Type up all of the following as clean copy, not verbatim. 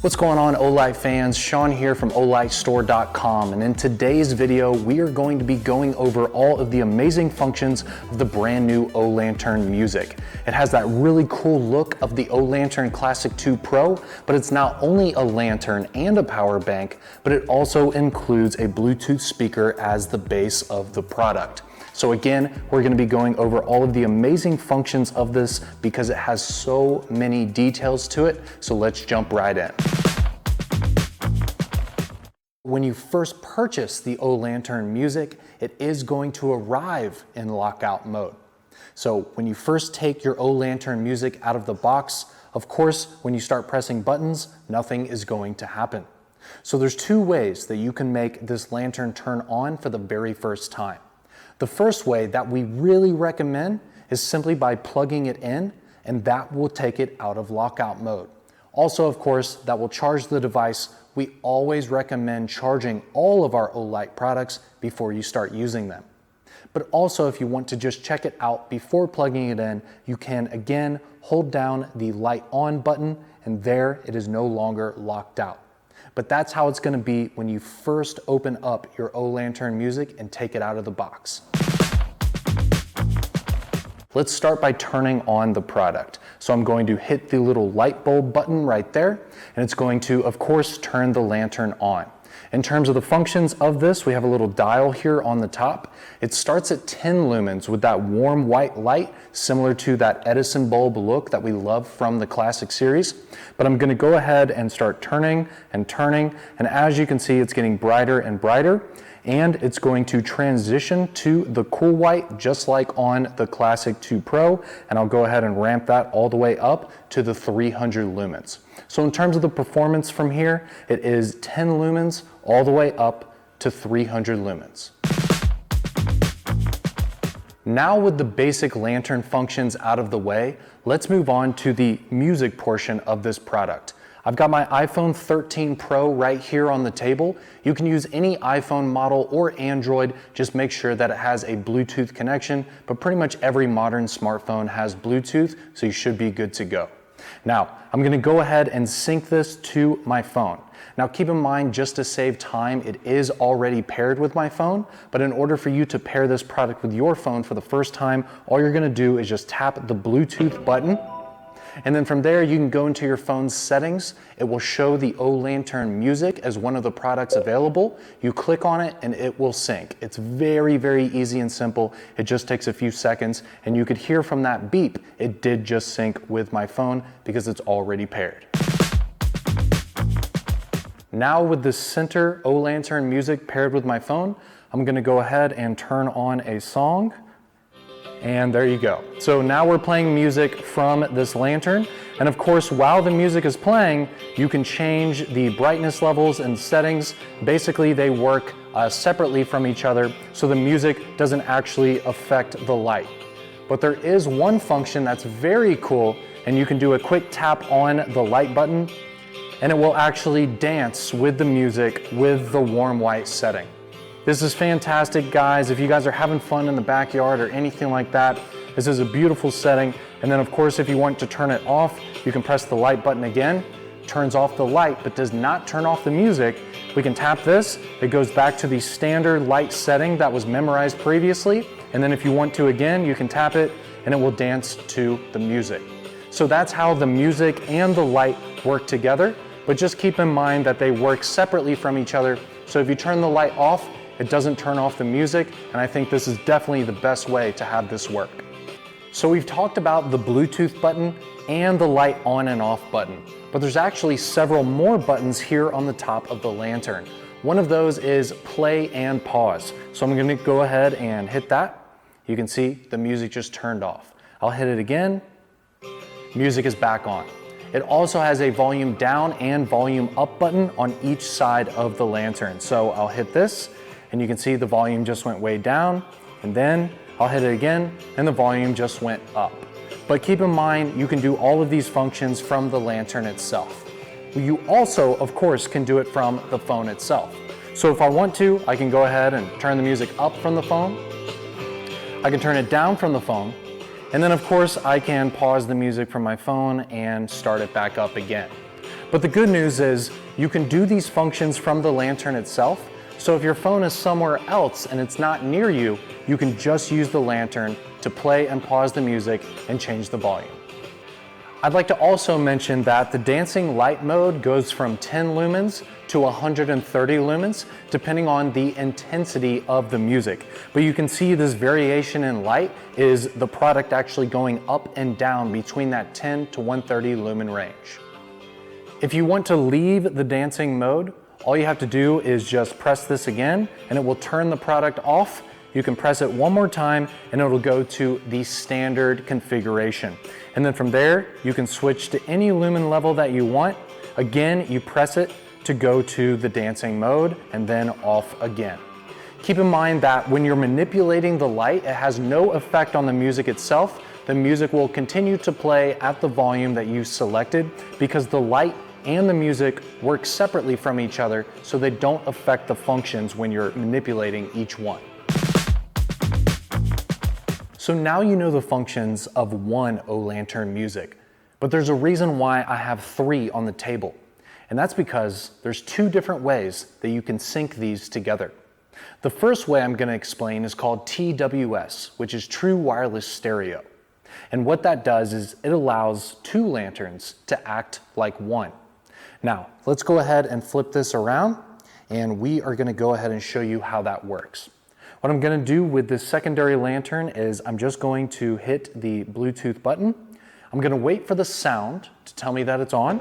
What's going on, Olight fans? Sean here from OlightStore.com, and in today's video we are going to be going over all of the amazing functions of the brand new Olantern Music. It has that really cool look of the Olantern Classic 2 Pro, but it's not only a lantern and a power bank, but it also includes a Bluetooth speaker as the base of the product. So again, we're going to be going over all of the amazing functions of this because it has so many details to it. So let's jump right in. When you first purchase the Olantern Music, it is going to arrive in lockout mode. So when you first take your Olantern Music out of the box, of course, when you start pressing buttons, nothing is going to happen. So there's two ways that you can make this lantern turn on for the very first time. The first way that we really recommend is simply by plugging it in, and that will take it out of lockout mode. Also, of course, that will charge the device. We always recommend charging all of our Olight products before you start using them. But also, if you want to just check it out before plugging it in, you can again hold down the light on button, and there it is no longer locked out. But that's how it's going to be when you first open up your Olantern Music and take it out of the box. Let's start by turning on the product. So I'm going to hit the little light bulb button right there, and it's going to, of course, turn the lantern on. In terms of the functions of this, we have a little dial here on the top. It starts at 10 lumens with that warm white light, similar to that Edison bulb look that we love from the Classic series. But I'm going to go ahead and start turning, and as you can see, it's getting brighter and brighter, and it's going to transition to the cool white just like on the Classic 2 Pro, and I'll go ahead and ramp that all the way up to the 300 lumens. So in terms of the performance from here, it is 10 lumens all the way up to 300 lumens. Now with the basic lantern functions out of the way, let's move on to the music portion of this product. I've got my iPhone 13 Pro right here on the table. You can use any iPhone model or Android, just make sure that it has a Bluetooth connection, but pretty much every modern smartphone has Bluetooth, so you should be good to go. Now, I'm going to go ahead and sync this to my phone. Now keep in mind, just to save time, it is already paired with my phone, but in order for you to pair this product with your phone for the first time, all you're going to do is just tap the Bluetooth button, and then from there you can go into your phone's settings. It will show the Olantern Music as one of the products available. You click on it and it will sync. It's very, very easy and simple. It just takes a few seconds, and you could hear from that beep, it did just sync with my phone because it's already paired. Now with the center Olantern Music paired with my phone, I'm going to go ahead and turn on a song. And there you go. So now we're playing music from this lantern. And of course, while the music is playing, you can change the brightness levels and settings. Basically, they work separately from each other, so the music doesn't actually affect the light. But there is one function that's very cool, and you can do a quick tap on the light button, and it will actually dance with the music with the warm white setting. This is fantastic, guys. If you guys are having fun in the backyard or anything like that, this is a beautiful setting. And then of course, if you want to turn it off, you can press the light button again. Turns off the light, but does not turn off the music. We can tap this. It goes back to the standard light setting that was memorized previously. And then if you want to again, you can tap it and it will dance to the music. So that's how the music and the light work together. But just keep in mind that they work separately from each other. So if you turn the light off, it doesn't turn off the music, and I think this is definitely the best way to have this work. So we've talked about the Bluetooth button and the light on and off button, but there's actually several more buttons here on the top of the lantern. One of those is play and pause. So I'm gonna go ahead and hit that. You can see the music just turned off. I'll hit it again, music is back on. It also has a volume down and volume up button on each side of the lantern. So I'll hit this, and you can see the volume just went way down, and then I'll hit it again and the volume just went up. But keep in mind, you can do all of these functions from the lantern itself. You also, of course, can do it from the phone itself. So if I want to, I can go ahead and turn the music up from the phone. I can turn it down from the phone. And then of course, I can pause the music from my phone and start it back up again. But the good news is you can do these functions from the lantern itself. So if your phone is somewhere else and it's not near you, you can just use the lantern to play and pause the music and change the volume. I'd like to also mention that the dancing light mode goes from 10 lumens to 130 lumens, depending on the intensity of the music. But you can see this variation in light is the product actually going up and down between that 10 to 130 lumen range. If you want to leave the dancing mode, all you have to do is just press this again and it will turn the product off. You can press it one more time and it'll go to the standard configuration. And then from there, you can switch to any lumen level that you want. Again, you press it to go to the dancing mode and then off again. Keep in mind that when you're manipulating the light, it has no effect on the music itself. The music will continue to play at the volume that you selected because the light and the music work separately from each other, so they don't affect the functions when you're manipulating each one. So now you know the functions of one Olantern Music, but there's a reason why I have 3 on the table. And that's because there's 2 different ways that you can sync these together. The first way I'm going to explain is called TWS, which is True Wireless Stereo. And what that does is it allows 2 lanterns to act like one. Now, let's go ahead and flip this around, and we are going to go ahead and show you how that works. What I'm going to do with this secondary lantern is I'm just going to hit the Bluetooth button. I'm going to wait for the sound to tell me that it's on.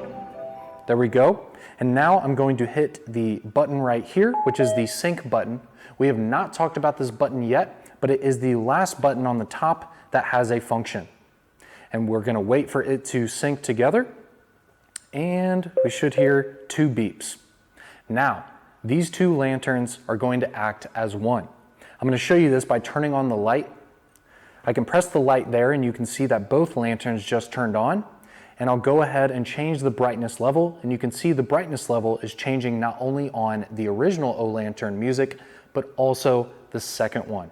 There we go. And now I'm going to hit the button right here, which is the sync button. We have not talked about this button yet, but it is the last button on the top that has a function. And we're going to wait for it to sync together. And we should hear 2 beeps. Now, these 2 lanterns are going to act as one. I'm going to show you this by turning on the light. I can press the light there and you can see that both lanterns just turned on. And I'll go ahead and change the brightness level, and you can see the brightness level is changing not only on the original Olantern Music, but also the second one.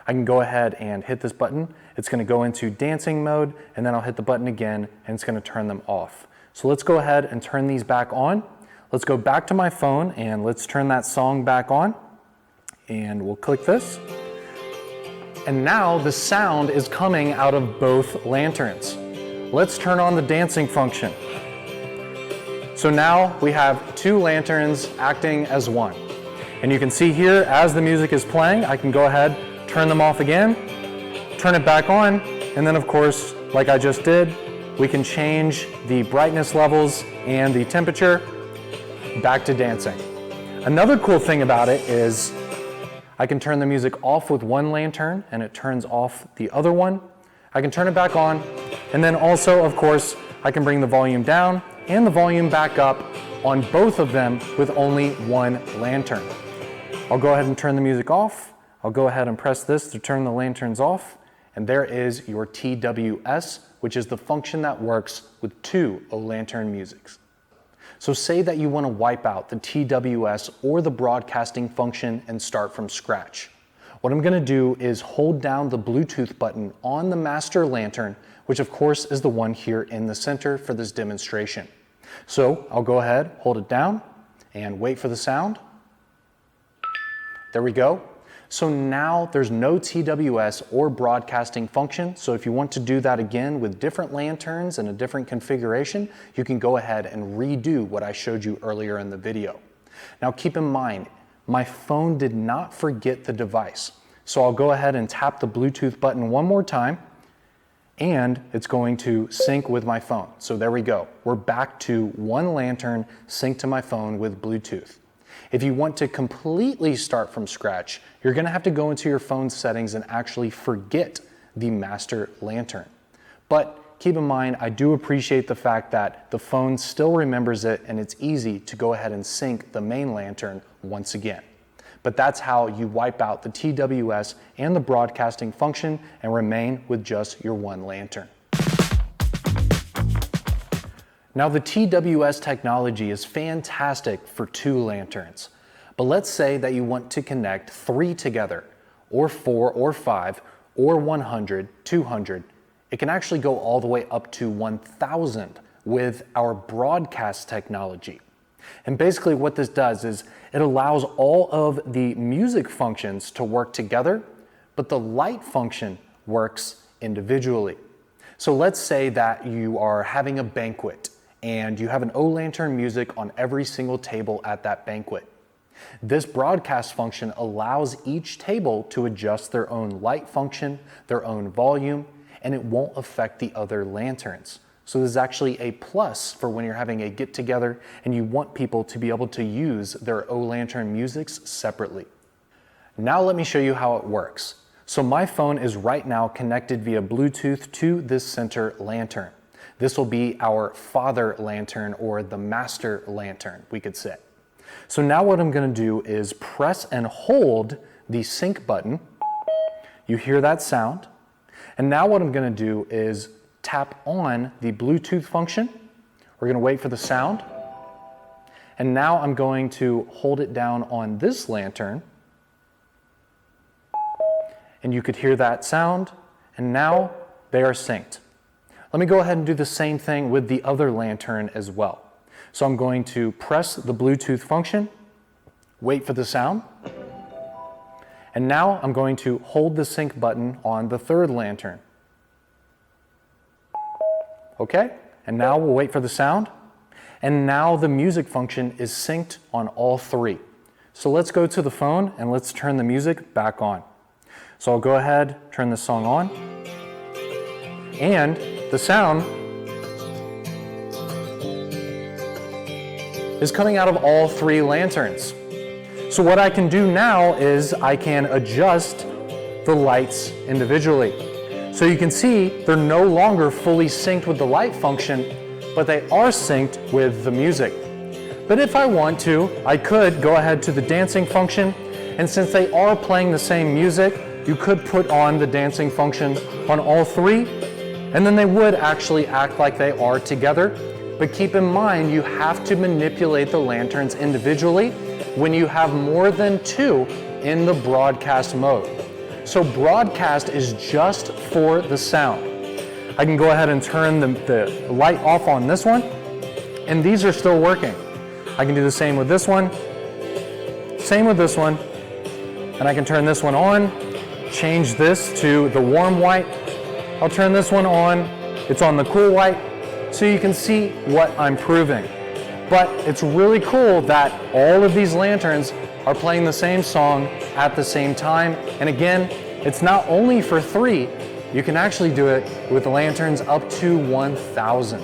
I can go ahead and hit this button. It's going to go into dancing mode, and then I'll hit the button again and it's going to turn them off. So let's go ahead and turn these back on. Let's go back to my phone and let's turn that song back on. And we'll click this. And now the sound is coming out of both lanterns. Let's turn on the dancing function. So now we have 2 lanterns acting as one. And you can see here, as the music is playing, I can go ahead, turn them off again, turn it back on, and then of course, like I just did, we can change the brightness levels and the temperature back to dancing. Another cool thing about it is I can turn the music off with one lantern and it turns off the other one. I can turn it back on, and then also, of course, I can bring the volume down and the volume back up on both of them with only one lantern. I'll go ahead and turn the music off. I'll go ahead and press this to turn the lanterns off, and there is your TWS, which is the function that works with 2 Olantern Musics. So say that you want to wipe out the TWS or the broadcasting function and start from scratch. What I'm going to do is hold down the Bluetooth button on the master lantern, which of course is the one here in the center for this demonstration. So I'll go ahead, hold it down, and wait for the sound. There we go. So now there's no TWS or broadcasting function. So if you want to do that again with different lanterns and a different configuration, you can go ahead and redo what I showed you earlier in the video. Now keep in mind, my phone did not forget the device. So I'll go ahead and tap the Bluetooth button one more time, and it's going to sync with my phone. So there we go. We're back to one lantern synced to my phone with Bluetooth. If you want to completely start from scratch, you're going to have to go into your phone settings and actually forget the master lantern. But keep in mind, I do appreciate the fact that the phone still remembers it and it's easy to go ahead and sync the main lantern once again. But that's how you wipe out the TWS and the broadcasting function and remain with just your one lantern. Now the TWS technology is fantastic for 2 lanterns, but let's say that you want to connect 3 together, or 4 or 5, or 100, 200. It can actually go all the way up to 1,000 with our broadcast technology. And basically what this does is it allows all of the music functions to work together, but the light function works individually. So let's say that you are having a banquet and you have an Olantern Music on every single table at that banquet. This broadcast function allows each table to adjust their own light function, their own volume, and it won't affect the other lanterns. So this is actually a plus for when you're having a get-together and you want people to be able to use their Olantern Musics separately. Now let me show you how it works. So my phone is right now connected via Bluetooth to this center lantern. This will be our father lantern, or the master lantern, we could say. So now what I'm going to do is press and hold the sync button. You hear that sound. And now what I'm going to do is tap on the Bluetooth function. We're going to wait for the sound. And now I'm going to hold it down on this lantern. And you could hear that sound. And now they are synced. Let me go ahead and do the same thing with the other lantern as well. So I'm going to press the Bluetooth function, wait for the sound. And now I'm going to hold the sync button on the third lantern. Okay, and now we'll wait for the sound. And now the music function is synced on all three. So let's go to the phone and let's turn the music back on. So I'll go ahead, turn the song on. And the sound is coming out of all three lanterns. So what I can do now is I can adjust the lights individually. So you can see they're no longer fully synced with the light function, but they are synced with the music. But if I want to, I could go ahead to the dancing function, and since they are playing the same music, you could put on the dancing function on all three, and then they would actually act like they are together. But keep in mind, you have to manipulate the lanterns individually when you have more than two in the broadcast mode. So broadcast is just for the sound. I can go ahead and turn the light off on this one, and these are still working. I can do the same with this one, same with this one, and I can turn this one on, change this to the warm white. I'll turn this one on, it's on the cool white, so you can see what I'm proving. But it's really cool that all of these lanterns are playing the same song at the same time. And again, it's not only for three, you can actually do it with lanterns up to 1,000.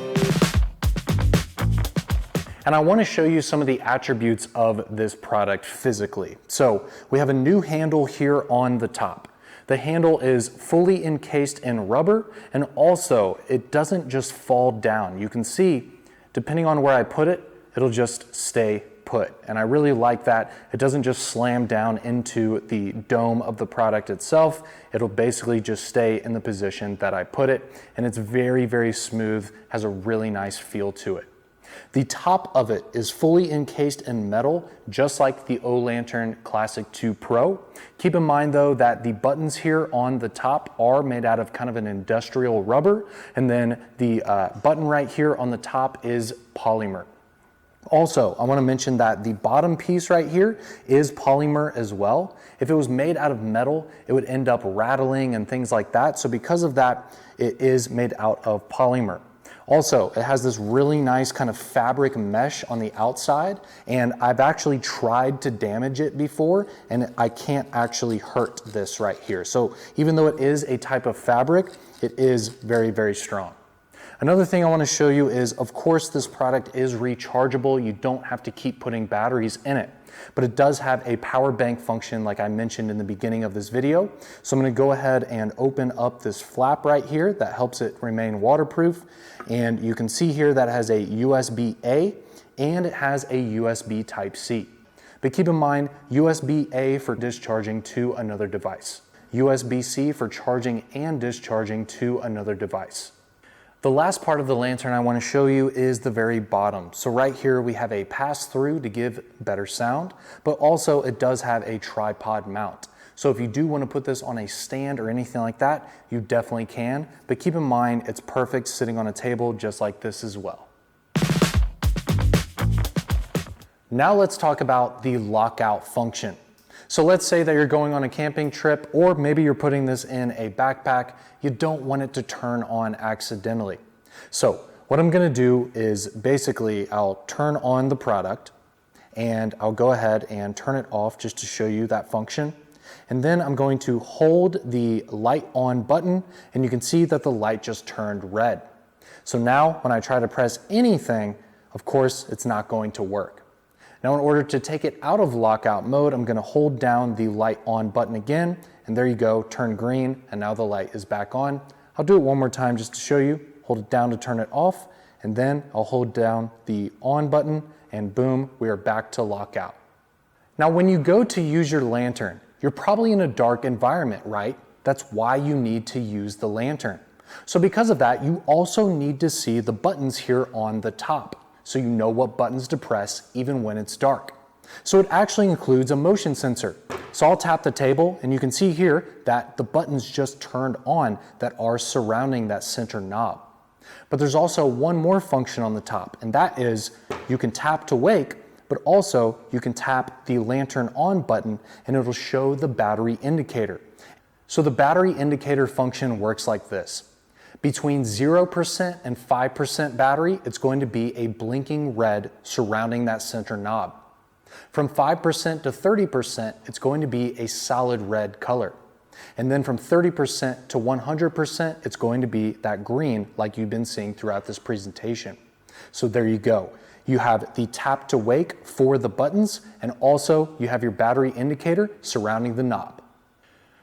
And I want to show you some of the attributes of this product physically. So we have a new handle here on the top. The handle is fully encased in rubber, and also it doesn't just fall down. You can see, depending on where I put it, it'll just stay put. And I really like that. It doesn't just slam down into the dome of the product itself. It'll basically just stay in the position that I put it. And it's very, very smooth, has a really nice feel to it. The top of it is fully encased in metal, just like the Olantern Classic 2 Pro. Keep in mind though that the buttons here on the top are made out of kind of an industrial rubber, and then the button right here on the top is polymer. Also, I want to mention that the bottom piece right here is polymer as well. If it was made out of metal, it would end up rattling and things like that. So because of that, it is made out of polymer. Also, it has this really nice kind of fabric mesh on the outside, and I've actually tried to damage it before, and I can't actually hurt this right here. So even though it is a type of fabric, it is very, very strong. Another thing I want to show you is, of course, this product is rechargeable. You don't have to keep putting batteries in it, but it does have a power bank function like I mentioned in the beginning of this video. So I'm going to go ahead and open up this flap right here that helps it remain waterproof. And you can see here that it has a USB-A and it has a USB Type-C. But keep in mind, USB-A for discharging to another device. USB-C for charging and discharging to another device. The last part of the lantern I want to show you is the very bottom. So right here we have a pass-through to give better sound, but also it does have a tripod mount. So if you do want to put this on a stand or anything like that, you definitely can, but keep in mind it's perfect sitting on a table just like this as well. Now let's talk about the lockout function. So let's say that you're going on a camping trip, or maybe you're putting this in a backpack. You don't want it to turn on accidentally. So what I'm gonna do is basically I'll turn on the product and I'll go ahead and turn it off just to show you that function. And then I'm going to hold the light on button and you can see that the light just turned red. So now when I try to press anything, of course, it's not going to work. Now in order to take it out of lockout mode, I'm gonna hold down the light on button again, and there you go, turn green, and now the light is back on. I'll do it one more time just to show you. Hold it down to turn it off, and then I'll hold down the on button, and boom, we are back to lockout. Now when you go to use your lantern, you're probably in a dark environment, right? That's why you need to use the lantern. So because of that, you also need to see the buttons here on the top, so you know what buttons to press even when it's dark. So it actually includes a motion sensor. So I'll tap the table and you can see here that the buttons just turned on that are surrounding that center knob. But there's also one more function on the top, and that is you can tap to wake, but also you can tap the lantern on button and it'll show the battery indicator. So the battery indicator function works like this. Between 0% and 5% battery, it's going to be a blinking red surrounding that center knob. From 5% to 30%, it's going to be a solid red color. And then from 30% to 100%, it's going to be that green like you've been seeing throughout this presentation. So there you go. You have the tap to wake for the buttons, and also you have your battery indicator surrounding the knob.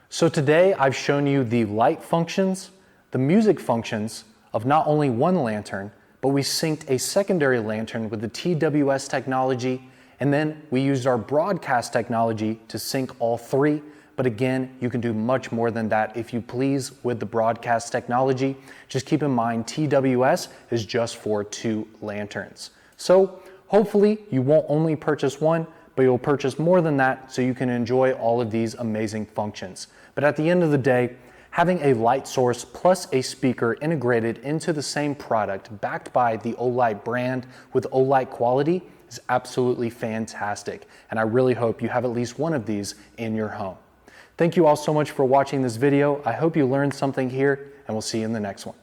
So today I've shown you the light functions, the music functions of not only one lantern, but we synced a secondary lantern with the TWS technology, and then we used our broadcast technology to sync all three. But again, you can do much more than that if you please with the broadcast technology. Just keep in mind TWS is just for 2 lanterns. So hopefully you won't only purchase one, but you'll purchase more than that so you can enjoy all of these amazing functions. But at the end of the day, having a light source plus a speaker integrated into the same product backed by the Olight brand with Olight quality is absolutely fantastic. And I really hope you have at least one of these in your home. Thank you all so much for watching this video. I hope you learned something here, and we'll see you in the next one.